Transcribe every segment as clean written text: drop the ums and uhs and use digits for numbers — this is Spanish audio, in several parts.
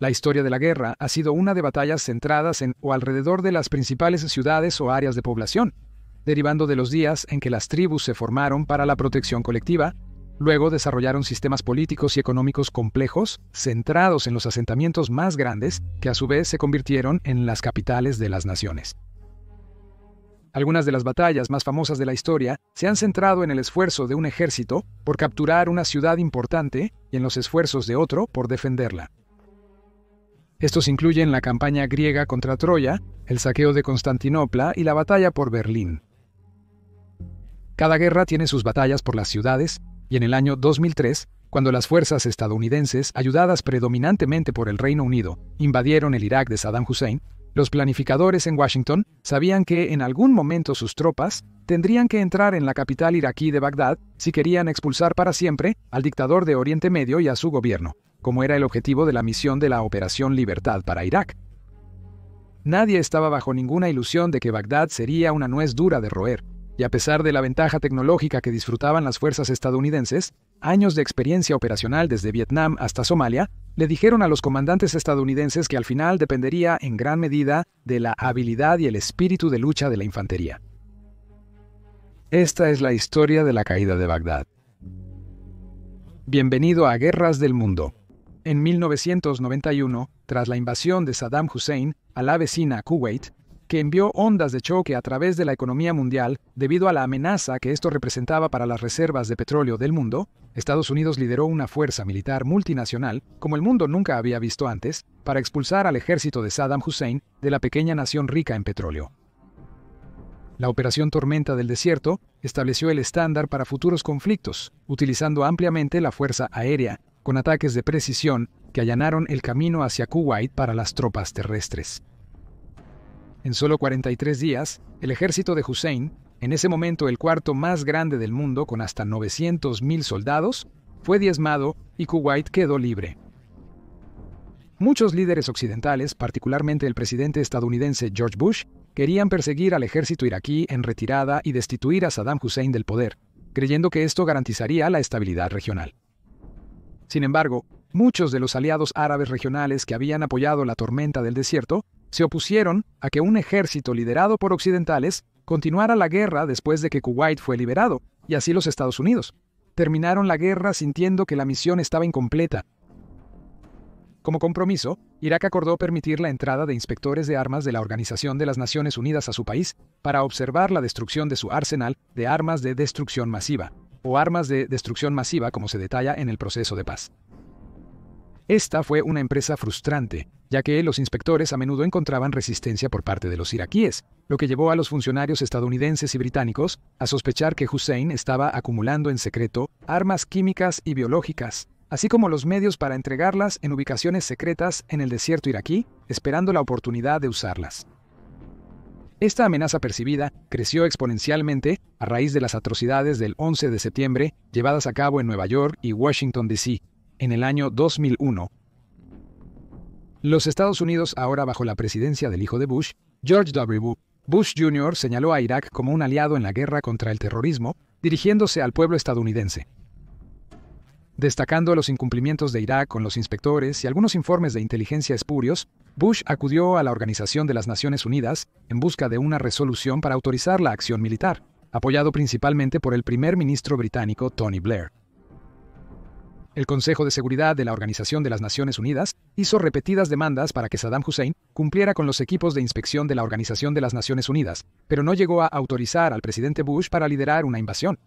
La historia de la guerra ha sido una de batallas centradas en o alrededor de las principales ciudades o áreas de población, derivando de los días en que las tribus se formaron para la protección colectiva. Luego desarrollaron sistemas políticos y económicos complejos, centrados en los asentamientos más grandes, que a su vez se convirtieron en las capitales de las naciones. Algunas de las batallas más famosas de la historia se han centrado en el esfuerzo de un ejército por capturar una ciudad importante y en los esfuerzos de otro por defenderla. Estos incluyen la campaña griega contra Troya, el saqueo de Constantinopla y la batalla por Berlín. Cada guerra tiene sus batallas por las ciudades, y en el año 2003, cuando las fuerzas estadounidenses, ayudadas predominantemente por el Reino Unido, invadieron el Irak de Saddam Hussein, los planificadores en Washington sabían que en algún momento sus tropas tendrían que entrar en la capital iraquí de Bagdad si querían expulsar para siempre al dictador de Oriente Medio y a su gobierno, como era el objetivo de la misión de la Operación Libertad para Irak. Nadie estaba bajo ninguna ilusión de que Bagdad sería una nuez dura de roer, y a pesar de la ventaja tecnológica que disfrutaban las fuerzas estadounidenses, años de experiencia operacional desde Vietnam hasta Somalia, le dijeron a los comandantes estadounidenses que al final dependería en gran medida de la habilidad y el espíritu de lucha de la infantería. Esta es la historia de la caída de Bagdad. Bienvenido a Guerras del Mundo. En 1991, tras la invasión de Saddam Hussein a la vecina Kuwait, que envió ondas de choque a través de la economía mundial debido a la amenaza que esto representaba para las reservas de petróleo del mundo, Estados Unidos lideró una fuerza militar multinacional, como el mundo nunca había visto antes, para expulsar al ejército de Saddam Hussein de la pequeña nación rica en petróleo. La Operación Tormenta del Desierto estableció el estándar para futuros conflictos, utilizando ampliamente la fuerza aérea, con ataques de precisión que allanaron el camino hacia Kuwait para las tropas terrestres. En solo 43 días, el ejército de Hussein, en ese momento el cuarto más grande del mundo con hasta 900.000 soldados, fue diezmado y Kuwait quedó libre. Muchos líderes occidentales, particularmente el presidente estadounidense George Bush, querían perseguir al ejército iraquí en retirada y destituir a Saddam Hussein del poder, creyendo que esto garantizaría la estabilidad regional. Sin embargo, muchos de los aliados árabes regionales que habían apoyado la tormenta del desierto se opusieron a que un ejército liderado por occidentales continuara la guerra después de que Kuwait fue liberado, y así los Estados Unidos. Terminaron la guerra sintiendo que la misión estaba incompleta. Como compromiso, Irak acordó permitir la entrada de inspectores de armas de la Organización de las Naciones Unidas a su país para observar la destrucción de su arsenal de armas de destrucción masiva, o armas de destrucción masiva como se detalla en el proceso de paz. Esta fue una empresa frustrante, ya que los inspectores a menudo encontraban resistencia por parte de los iraquíes, lo que llevó a los funcionarios estadounidenses y británicos a sospechar que Hussein estaba acumulando en secreto armas químicas y biológicas, así como los medios para entregarlas en ubicaciones secretas en el desierto iraquí, esperando la oportunidad de usarlas. Esta amenaza percibida creció exponencialmente a raíz de las atrocidades del 11 de septiembre llevadas a cabo en Nueva York y Washington, D.C., en el año 2001. Los Estados Unidos, ahora bajo la presidencia del hijo de Bush, George W. Bush Jr., señaló a Irak como un aliado en la guerra contra el terrorismo, dirigiéndose al pueblo estadounidense. Destacando los incumplimientos de Irak con los inspectores y algunos informes de inteligencia espurios, Bush acudió a la Organización de las Naciones Unidas en busca de una resolución para autorizar la acción militar, apoyado principalmente por el primer ministro británico Tony Blair. El Consejo de Seguridad de la Organización de las Naciones Unidas hizo repetidas demandas para que Saddam Hussein cumpliera con los equipos de inspección de la Organización de las Naciones Unidas, pero no llegó a autorizar al presidente Bush para liderar una invasión.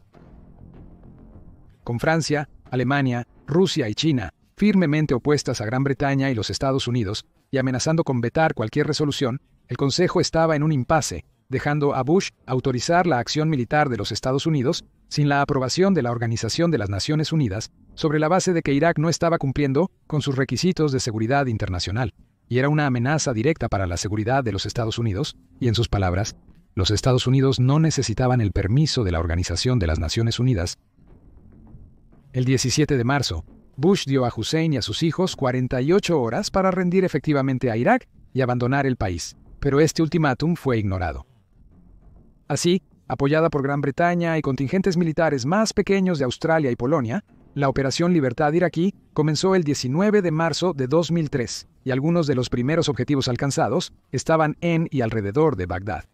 Con Francia, Alemania, Rusia y China firmemente opuestas a Gran Bretaña y los Estados Unidos, y amenazando con vetar cualquier resolución, el Consejo estaba en un impasse, dejando a Bush autorizar la acción militar de los Estados Unidos sin la aprobación de la Organización de las Naciones Unidas, sobre la base de que Irak no estaba cumpliendo con sus requisitos de seguridad internacional, y era una amenaza directa para la seguridad de los Estados Unidos, y en sus palabras, los Estados Unidos no necesitaban el permiso de la Organización de las Naciones Unidas. El 17 de marzo, Bush dio a Hussein y a sus hijos 48 horas para rendir efectivamente a Irak y abandonar el país, pero este ultimátum fue ignorado. Así, apoyada por Gran Bretaña y contingentes militares más pequeños de Australia y Polonia, La Operación Libertad iraquí comenzó el 19 de marzo de 2003 y algunos de los primeros objetivos alcanzados estaban en y alrededor de Bagdad.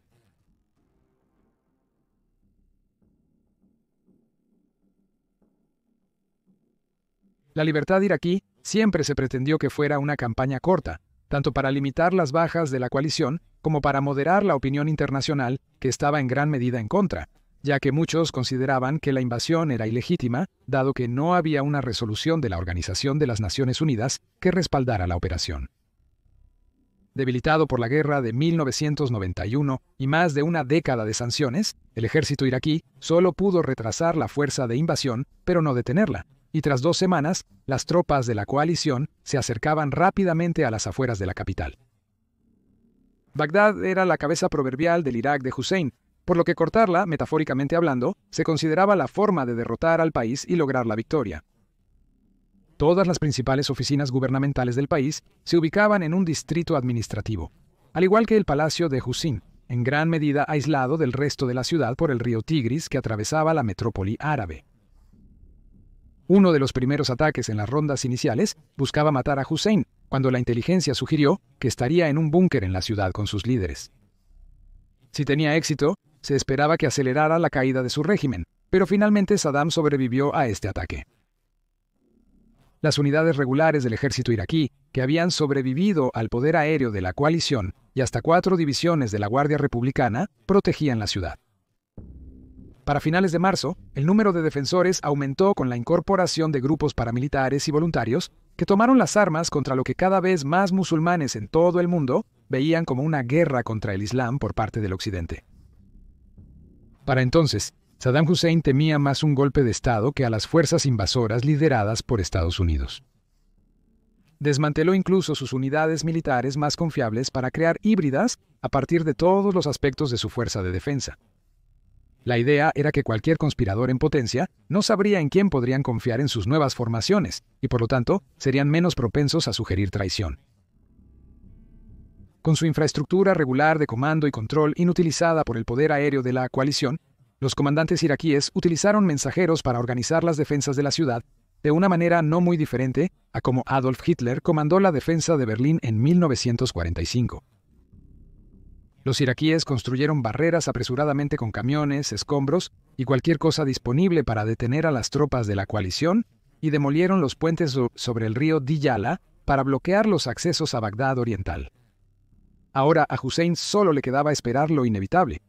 La Libertad iraquí siempre se pretendió que fuera una campaña corta, tanto para limitar las bajas de la coalición como para moderar la opinión internacional que estaba en gran medida en contra, ya que muchos consideraban que la invasión era ilegítima, dado que no había una resolución de la Organización de las Naciones Unidas que respaldara la operación. Debilitado por la guerra de 1991 y más de una década de sanciones, el ejército iraquí solo pudo retrasar la fuerza de invasión, pero no detenerla, y tras 2 semanas, las tropas de la coalición se acercaban rápidamente a las afueras de la capital. Bagdad era la cabeza proverbial del Irak de Hussein, por lo que cortarla, metafóricamente hablando, se consideraba la forma de derrotar al país y lograr la victoria. Todas las principales oficinas gubernamentales del país se ubicaban en un distrito administrativo, al igual que el Palacio de Hussein, en gran medida aislado del resto de la ciudad por el río Tigris que atravesaba la metrópoli árabe. Uno de los primeros ataques en las rondas iniciales buscaba matar a Hussein, cuando la inteligencia sugirió que estaría en un búnker en la ciudad con sus líderes. Si tenía éxito, se esperaba que acelerara la caída de su régimen, pero finalmente Saddam sobrevivió a este ataque. Las unidades regulares del ejército iraquí, que habían sobrevivido al poder aéreo de la coalición y hasta 4 divisiones de la Guardia Republicana, protegían la ciudad. Para finales de marzo, el número de defensores aumentó con la incorporación de grupos paramilitares y voluntarios que tomaron las armas contra lo que cada vez más musulmanes en todo el mundo veían como una guerra contra el Islam por parte del Occidente. Para entonces, Saddam Hussein temía más un golpe de Estado que a las fuerzas invasoras lideradas por Estados Unidos. Desmanteló incluso sus unidades militares más confiables para crear híbridas a partir de todos los aspectos de su fuerza de defensa. La idea era que cualquier conspirador en potencia no sabría en quién podrían confiar en sus nuevas formaciones y, por lo tanto, serían menos propensos a sugerir traición. Con su infraestructura regular de comando y control inutilizada por el poder aéreo de la coalición, los comandantes iraquíes utilizaron mensajeros para organizar las defensas de la ciudad de una manera no muy diferente a como Adolf Hitler comandó la defensa de Berlín en 1945. Los iraquíes construyeron barreras apresuradamente con camiones, escombros y cualquier cosa disponible para detener a las tropas de la coalición y demolieron los puentes sobre el río Diyala para bloquear los accesos a Bagdad Oriental. Ahora a Hussein solo le quedaba esperar lo inevitable.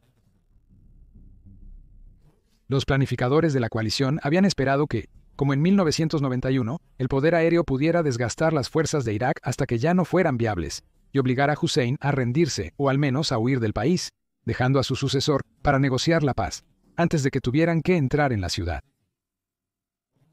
Los planificadores de la coalición habían esperado que, como en 1991, el poder aéreo pudiera desgastar las fuerzas de Irak hasta que ya no fueran viables, y obligar a Hussein a rendirse o al menos a huir del país, dejando a su sucesor para negociar la paz, antes de que tuvieran que entrar en la ciudad.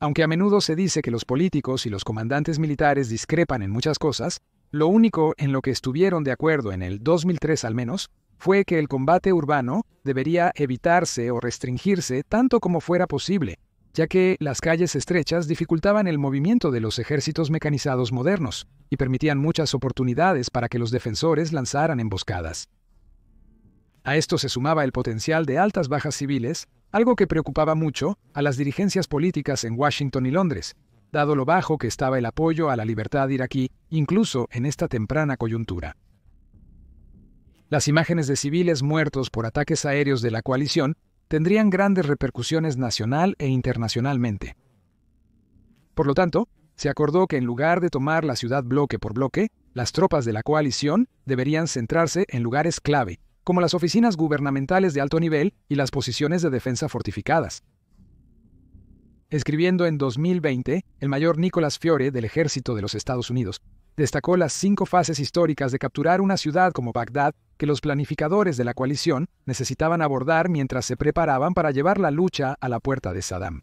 Aunque a menudo se dice que los políticos y los comandantes militares discrepan en muchas cosas, lo único en lo que estuvieron de acuerdo en el 2003 al menos, fue que el combate urbano debería evitarse o restringirse tanto como fuera posible, ya que las calles estrechas dificultaban el movimiento de los ejércitos mecanizados modernos y permitían muchas oportunidades para que los defensores lanzaran emboscadas. A esto se sumaba el potencial de altas bajas civiles, algo que preocupaba mucho a las dirigencias políticas en Washington y Londres, dado lo bajo que estaba el apoyo a la libertad iraquí, incluso en esta temprana coyuntura. Las imágenes de civiles muertos por ataques aéreos de la coalición tendrían grandes repercusiones nacional e internacionalmente. Por lo tanto, se acordó que en lugar de tomar la ciudad bloque por bloque, las tropas de la coalición deberían centrarse en lugares clave, como las oficinas gubernamentales de alto nivel y las posiciones de defensa fortificadas. Escribiendo en 2020, el mayor Nicholas Fiore del Ejército de los Estados Unidos destacó las 5 fases históricas de capturar una ciudad como Bagdad que los planificadores de la coalición necesitaban abordar mientras se preparaban para llevar la lucha a la puerta de Saddam.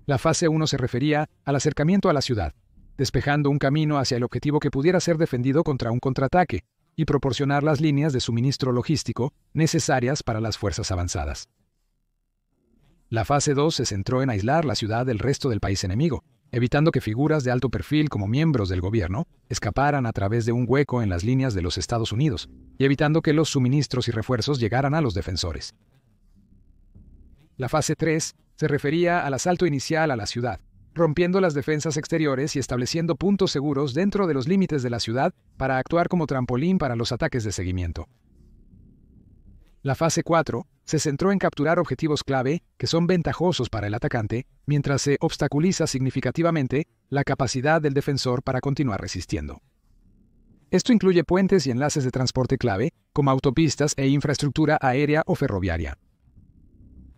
La fase 1 se refería al acercamiento a la ciudad, despejando un camino hacia el objetivo que pudiera ser defendido contra un contraataque y proporcionar las líneas de suministro logístico necesarias para las fuerzas avanzadas. La fase 2 se centró en aislar la ciudad del resto del país enemigo, evitando que figuras de alto perfil como miembros del gobierno escaparan a través de un hueco en las líneas de los Estados Unidos, y evitando que los suministros y refuerzos llegaran a los defensores. La fase 3 se refería al asalto inicial a la ciudad, rompiendo las defensas exteriores y estableciendo puntos seguros dentro de los límites de la ciudad para actuar como trampolín para los ataques de seguimiento. La fase 4 se centró en capturar objetivos clave que son ventajosos para el atacante, mientras se obstaculiza significativamente la capacidad del defensor para continuar resistiendo. Esto incluye puentes y enlaces de transporte clave, como autopistas e infraestructura aérea o ferroviaria.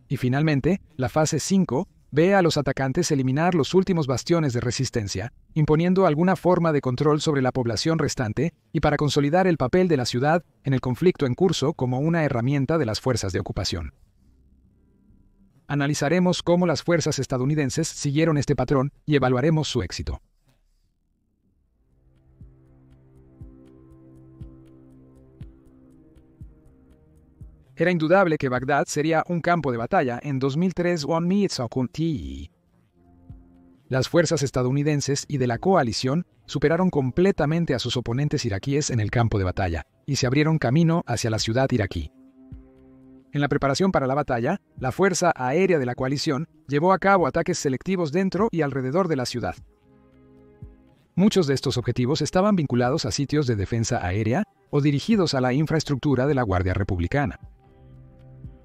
Y finalmente, la fase 5 ve a los atacantes eliminar los últimos bastiones de resistencia, imponiendo alguna forma de control sobre la población restante y para consolidar el papel de la ciudad en el conflicto en curso como una herramienta de las fuerzas de ocupación. Analizaremos cómo las fuerzas estadounidenses siguieron este patrón y evaluaremos su éxito. Era indudable que Bagdad sería un campo de batalla en 2003. Las fuerzas estadounidenses y de la coalición superaron completamente a sus oponentes iraquíes en el campo de batalla y se abrieron camino hacia la ciudad iraquí. En la preparación para la batalla, la Fuerza Aérea de la coalición llevó a cabo ataques selectivos dentro y alrededor de la ciudad. Muchos de estos objetivos estaban vinculados a sitios de defensa aérea o dirigidos a la infraestructura de la Guardia Republicana.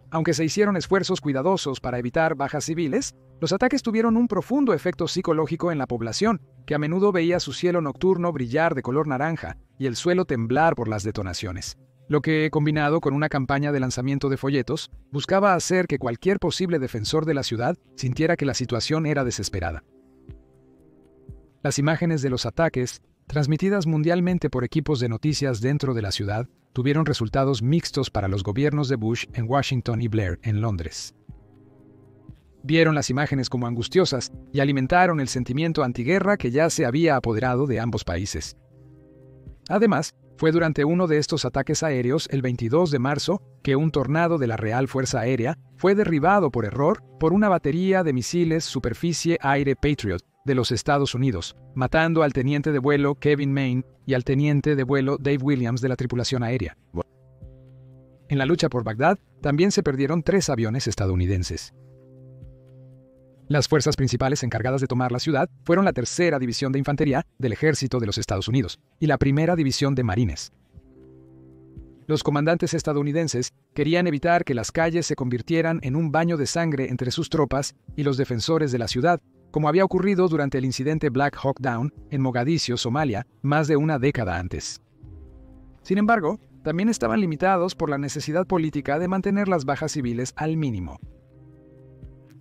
Aunque se hicieron esfuerzos cuidadosos para evitar bajas civiles, los ataques tuvieron un profundo efecto psicológico en la población, que a menudo veía su cielo nocturno brillar de color naranja y el suelo temblar por las detonaciones, lo que, combinado con una campaña de lanzamiento de folletos, buscaba hacer que cualquier posible defensor de la ciudad sintiera que la situación era desesperada. Las imágenes de los ataques, transmitidas mundialmente por equipos de noticias dentro de la ciudad, tuvieron resultados mixtos para los gobiernos de Bush en Washington y Blair en Londres. Vieron las imágenes como angustiosas y alimentaron el sentimiento antiguerra que ya se había apoderado de ambos países. Además, fue durante uno de estos ataques aéreos, el 22 de marzo, que un tornado de la Real Fuerza Aérea fue derribado por error por una batería de misiles superficie-aire Patriot de los Estados Unidos, matando al teniente de vuelo Kevin Main y al teniente de vuelo Dave Williams de la tripulación aérea. En la lucha por Bagdad, también se perdieron 3 aviones estadounidenses. Las fuerzas principales encargadas de tomar la ciudad fueron la Tercera División de Infantería del Ejército de los Estados Unidos y la Primera División de Marines. Los comandantes estadounidenses querían evitar que las calles se convirtieran en un baño de sangre entre sus tropas y los defensores de la ciudad, como había ocurrido durante el incidente Black Hawk Down en Mogadiscio, Somalia, más de una década antes. Sin embargo, también estaban limitados por la necesidad política de mantener las bajas civiles al mínimo.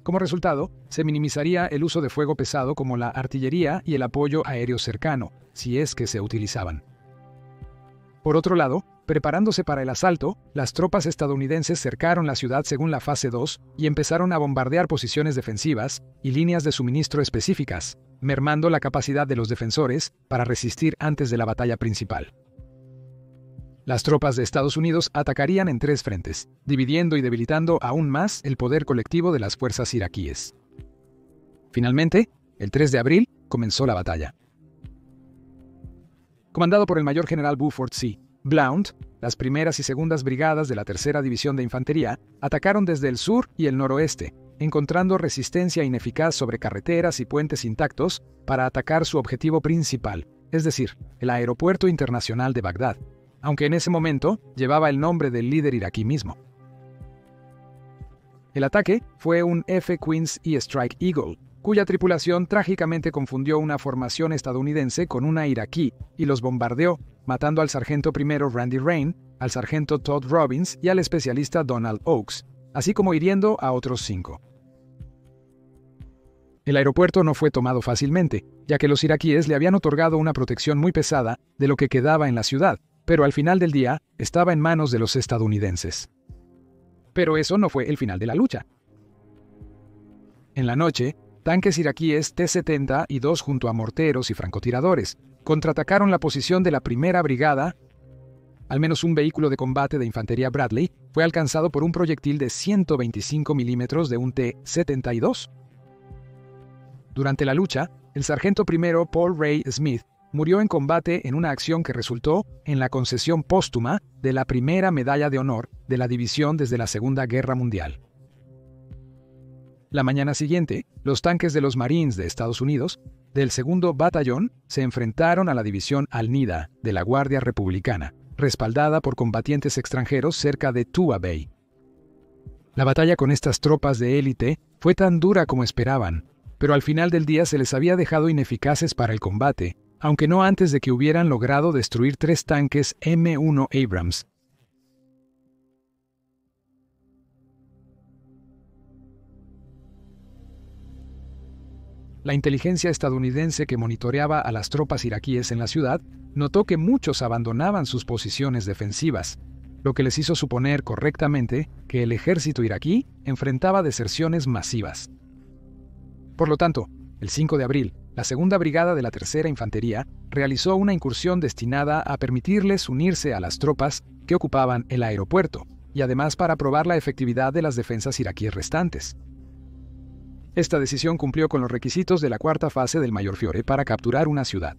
Como resultado, se minimizaría el uso de fuego pesado como la artillería y el apoyo aéreo cercano, si es que se utilizaban. Por otro lado, preparándose para el asalto, las tropas estadounidenses cercaron la ciudad según la fase 2 y empezaron a bombardear posiciones defensivas y líneas de suministro específicas, mermando la capacidad de los defensores para resistir antes de la batalla principal. Las tropas de Estados Unidos atacarían en 3 frentes, dividiendo y debilitando aún más el poder colectivo de las fuerzas iraquíes. Finalmente, el 3 de abril, comenzó la batalla. Comandado por el mayor general Buford C. Blount, las primeras y segundas brigadas de la Tercera División de Infantería atacaron desde el sur y el noroeste, encontrando resistencia ineficaz sobre carreteras y puentes intactos para atacar su objetivo principal, es decir, el aeropuerto internacional de Bagdad, aunque en ese momento llevaba el nombre del líder iraquí mismo. El ataque fue un F-15 y Strike Eagle, cuya tripulación trágicamente confundió una formación estadounidense con una iraquí y los bombardeó, matando al sargento primero Randy Rain, al sargento Todd Robbins y al especialista Donald Oakes, así como hiriendo a otros 5. El aeropuerto no fue tomado fácilmente, ya que los iraquíes le habían otorgado una protección muy pesada de lo que quedaba en la ciudad, pero al final del día estaba en manos de los estadounidenses. Pero eso no fue el final de la lucha. En la noche, tanques iraquíes T-70 y 2 junto a morteros y francotiradores contraatacaron la posición de la primera brigada. Al menos un vehículo de combate de infantería Bradley fue alcanzado por un proyectil de 125 milímetros de un T-72. Durante la lucha, el sargento primero Paul Ray Smith murió en combate en una acción que resultó en la concesión póstuma de la primera medalla de honor de la división desde la Segunda Guerra Mundial. La mañana siguiente, los tanques de los Marines de Estados Unidos, del 2º Batallón, se enfrentaron a la división Al-Nida de la Guardia Republicana, respaldada por combatientes extranjeros cerca de Tua Bay. La batalla con estas tropas de élite fue tan dura como esperaban, pero al final del día se les había dejado ineficaces para el combate, aunque no antes de que hubieran logrado destruir 3 tanques M1 Abrams. La inteligencia estadounidense que monitoreaba a las tropas iraquíes en la ciudad notó que muchos abandonaban sus posiciones defensivas, lo que les hizo suponer correctamente que el ejército iraquí enfrentaba deserciones masivas. Por lo tanto, el 5 de abril, la segunda brigada de la Tercera Infantería realizó una incursión destinada a permitirles unirse a las tropas que ocupaban el aeropuerto, y además para probar la efectividad de las defensas iraquíes restantes. Esta decisión cumplió con los requisitos de la cuarta fase del Mayor Fiore para capturar una ciudad.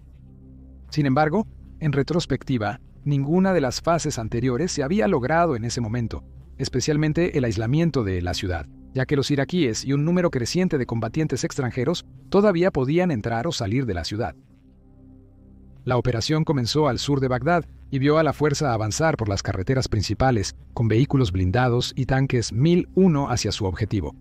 Sin embargo, en retrospectiva, ninguna de las fases anteriores se había logrado en ese momento, especialmente el aislamiento de la ciudad, ya que los iraquíes y un número creciente de combatientes extranjeros todavía podían entrar o salir de la ciudad. La operación comenzó al sur de Bagdad y vio a la fuerza avanzar por las carreteras principales, con vehículos blindados y tanques 1001 hacia su objetivo.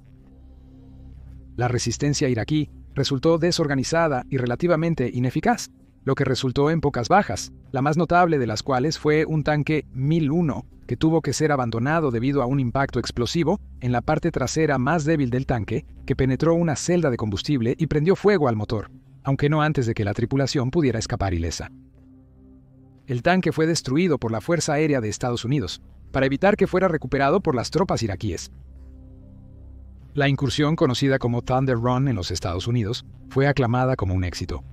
La resistencia iraquí resultó desorganizada y relativamente ineficaz, lo que resultó en pocas bajas, la más notable de las cuales fue un tanque 1001 que tuvo que ser abandonado debido a un impacto explosivo en la parte trasera más débil del tanque, que penetró una celda de combustible y prendió fuego al motor, aunque no antes de que la tripulación pudiera escapar ilesa. El tanque fue destruido por la Fuerza Aérea de Estados Unidos, para evitar que fuera recuperado por las tropas iraquíes. La incursión, conocida como Thunder Run en los Estados Unidos, fue aclamada como un éxito.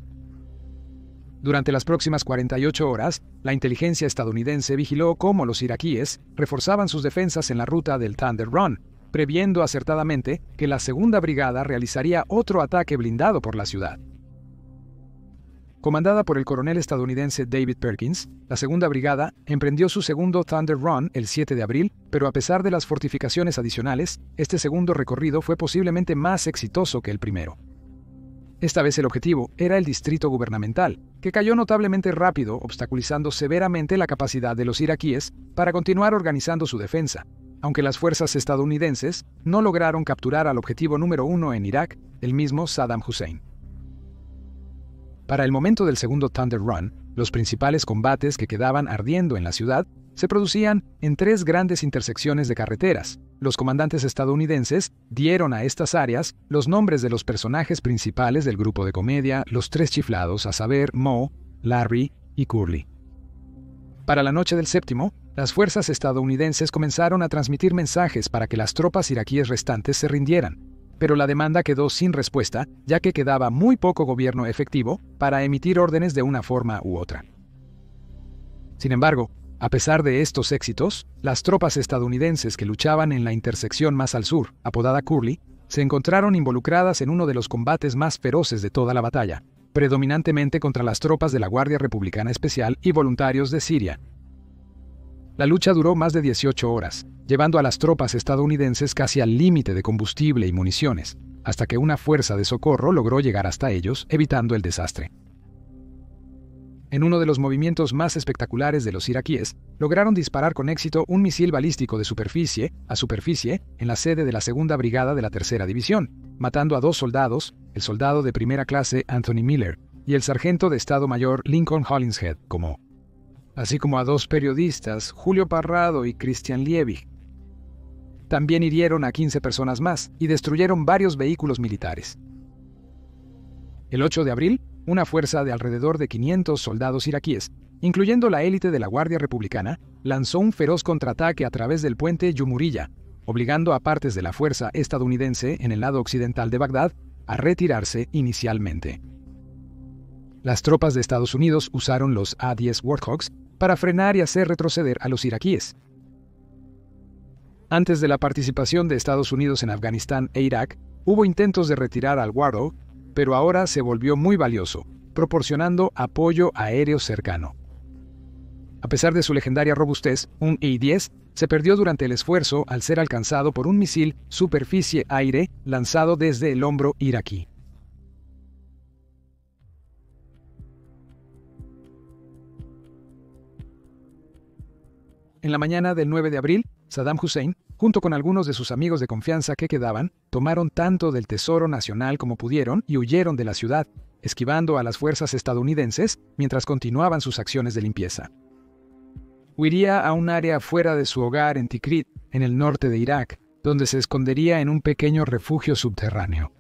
Durante las próximas 48 horas, la inteligencia estadounidense vigiló cómo los iraquíes reforzaban sus defensas en la ruta del Thunder Run, previendo acertadamente que la segunda brigada realizaría otro ataque blindado por la ciudad. Comandada por el coronel estadounidense David Perkins, la segunda brigada emprendió su segundo Thunder Run el 7 de abril, pero a pesar de las fortificaciones adicionales, este segundo recorrido fue posiblemente más exitoso que el primero. Esta vez el objetivo era el distrito gubernamental, que cayó notablemente rápido, obstaculizando severamente la capacidad de los iraquíes para continuar organizando su defensa, aunque las fuerzas estadounidenses no lograron capturar al objetivo número 1 en Irak, el mismo Saddam Hussein. Para el momento del segundo Thunder Run, los principales combates que quedaban ardiendo en la ciudad se producían en 3 grandes intersecciones de carreteras. Los comandantes estadounidenses dieron a estas áreas los nombres de los personajes principales del grupo de comedia Los Tres Chiflados, a saber, Moe, Larry y Curly. Para la noche del séptimo, las fuerzas estadounidenses comenzaron a transmitir mensajes para que las tropas iraquíes restantes se rindieran, pero la demanda quedó sin respuesta, ya que quedaba muy poco gobierno efectivo para emitir órdenes de una forma u otra. Sin embargo, a pesar de estos éxitos, las tropas estadounidenses que luchaban en la intersección más al sur, apodada Curly, se encontraron involucradas en uno de los combates más feroces de toda la batalla, predominantemente contra las tropas de la Guardia Republicana Especial y voluntarios de Siria. La lucha duró más de 18 horas, llevando a las tropas estadounidenses casi al límite de combustible y municiones, hasta que una fuerza de socorro logró llegar hasta ellos, evitando el desastre. En uno de los movimientos más espectaculares de los iraquíes, lograron disparar con éxito un misil balístico de superficie a superficie en la sede de la segunda brigada de la tercera división, matando a 2 soldados, el soldado de primera clase Anthony Miller y el sargento de Estado Mayor Lincoln Hollingshead, así como a 2 periodistas, Julio Parrado y Christian Liebig. También hirieron a 15 personas más y destruyeron varios vehículos militares. El 8 de abril, una fuerza de alrededor de 500 soldados iraquíes, incluyendo la élite de la Guardia Republicana, lanzó un feroz contraataque a través del puente Yumuriyya, obligando a partes de la fuerza estadounidense en el lado occidental de Bagdad a retirarse inicialmente. Las tropas de Estados Unidos usaron los A-10 Warthogs para frenar y hacer retroceder a los iraquíes. Antes de la participación de Estados Unidos en Afganistán e Irak, hubo intentos de retirar al Warthog, pero ahora se volvió muy valioso, proporcionando apoyo aéreo cercano. A pesar de su legendaria robustez, un A-10 se perdió durante el esfuerzo al ser alcanzado por un misil superficie-aire lanzado desde el hombro iraquí. En la mañana del 9 de abril, Saddam Hussein, junto con algunos de sus amigos de confianza que quedaban, tomaron tanto del tesoro nacional como pudieron y huyeron de la ciudad, esquivando a las fuerzas estadounidenses mientras continuaban sus acciones de limpieza. Huiría a un área fuera de su hogar en Tikrit, en el norte de Irak, donde se escondería en un pequeño refugio subterráneo.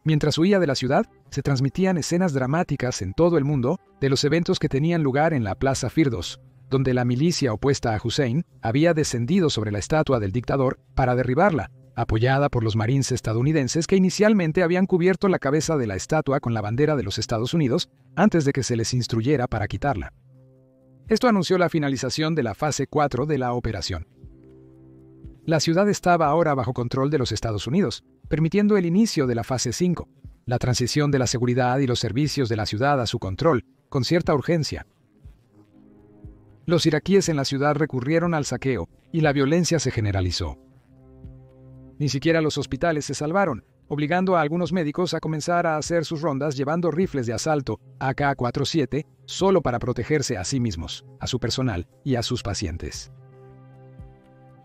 Mientras huía de la ciudad, se transmitían escenas dramáticas en todo el mundo de los eventos que tenían lugar en la Plaza Firdos, donde la milicia opuesta a Hussein había descendido sobre la estatua del dictador para derribarla, apoyada por los marines estadounidenses que inicialmente habían cubierto la cabeza de la estatua con la bandera de los Estados Unidos antes de que se les instruyera para quitarla. Esto anunció la finalización de la fase 4 de la operación. La ciudad estaba ahora bajo control de los Estados Unidos, permitiendo el inicio de la fase 5, la transición de la seguridad y los servicios de la ciudad a su control, con cierta urgencia. Los iraquíes en la ciudad recurrieron al saqueo y la violencia se generalizó. Ni siquiera los hospitales se salvaron, obligando a algunos médicos a comenzar a hacer sus rondas llevando rifles de asalto AK-47 solo para protegerse a sí mismos, a su personal y a sus pacientes.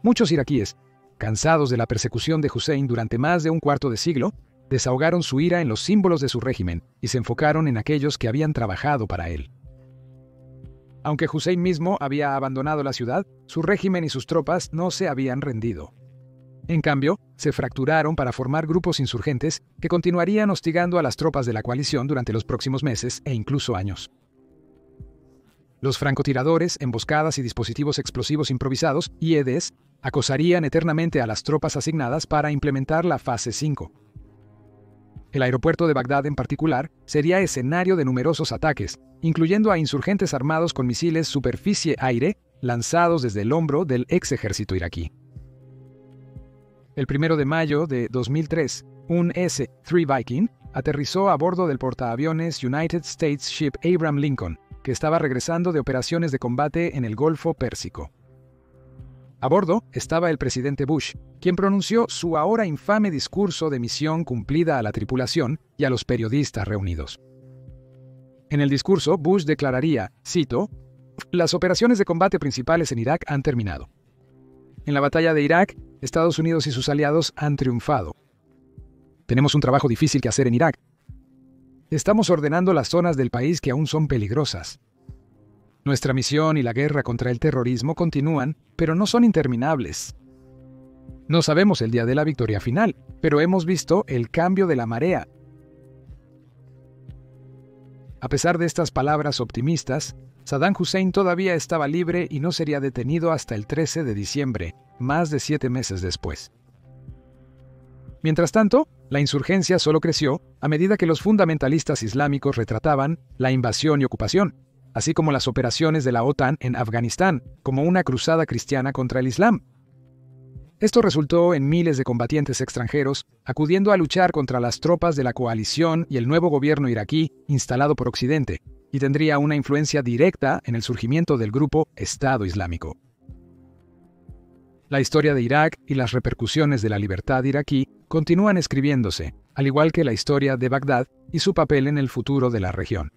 Muchos iraquíes, cansados de la persecución de Hussein durante más de un cuarto de siglo, desahogaron su ira en los símbolos de su régimen y se enfocaron en aquellos que habían trabajado para él. Aunque Hussein mismo había abandonado la ciudad, su régimen y sus tropas no se habían rendido. En cambio, se fracturaron para formar grupos insurgentes que continuarían hostigando a las tropas de la coalición durante los próximos meses e incluso años. Los francotiradores, emboscadas y dispositivos explosivos improvisados, IEDs, acosarían eternamente a las tropas asignadas para implementar la fase 5. El aeropuerto de Bagdad en particular sería escenario de numerosos ataques, incluyendo a insurgentes armados con misiles superficie-aire lanzados desde el hombro del ex ejército iraquí. El 1 de mayo de 2003, un S-3 Viking aterrizó a bordo del portaaviones United States Ship Abraham Lincoln, que estaba regresando de operaciones de combate en el Golfo Pérsico. A bordo estaba el presidente Bush, quien pronunció su ahora infame discurso de misión cumplida a la tripulación y a los periodistas reunidos. En el discurso, Bush declararía, cito, «Las operaciones de combate principales en Irak han terminado. En la batalla de Irak, Estados Unidos y sus aliados han triunfado. Tenemos un trabajo difícil que hacer en Irak. Estamos ordenando las zonas del país que aún son peligrosas. Nuestra misión y la guerra contra el terrorismo continúan, pero no son interminables. No sabemos el día de la victoria final, pero hemos visto el cambio de la marea». A pesar de estas palabras optimistas, Saddam Hussein todavía estaba libre y no sería detenido hasta el 13 de diciembre, más de 7 meses después. Mientras tanto, la insurgencia solo creció a medida que los fundamentalistas islámicos retrataban la invasión y ocupación, así como las operaciones de la OTAN en Afganistán, como una cruzada cristiana contra el Islam. Esto resultó en miles de combatientes extranjeros acudiendo a luchar contra las tropas de la coalición y el nuevo gobierno iraquí instalado por Occidente, y tendría una influencia directa en el surgimiento del grupo Estado Islámico. La historia de Irak y las repercusiones de la libertad iraquí continúan escribiéndose, al igual que la historia de Bagdad y su papel en el futuro de la región.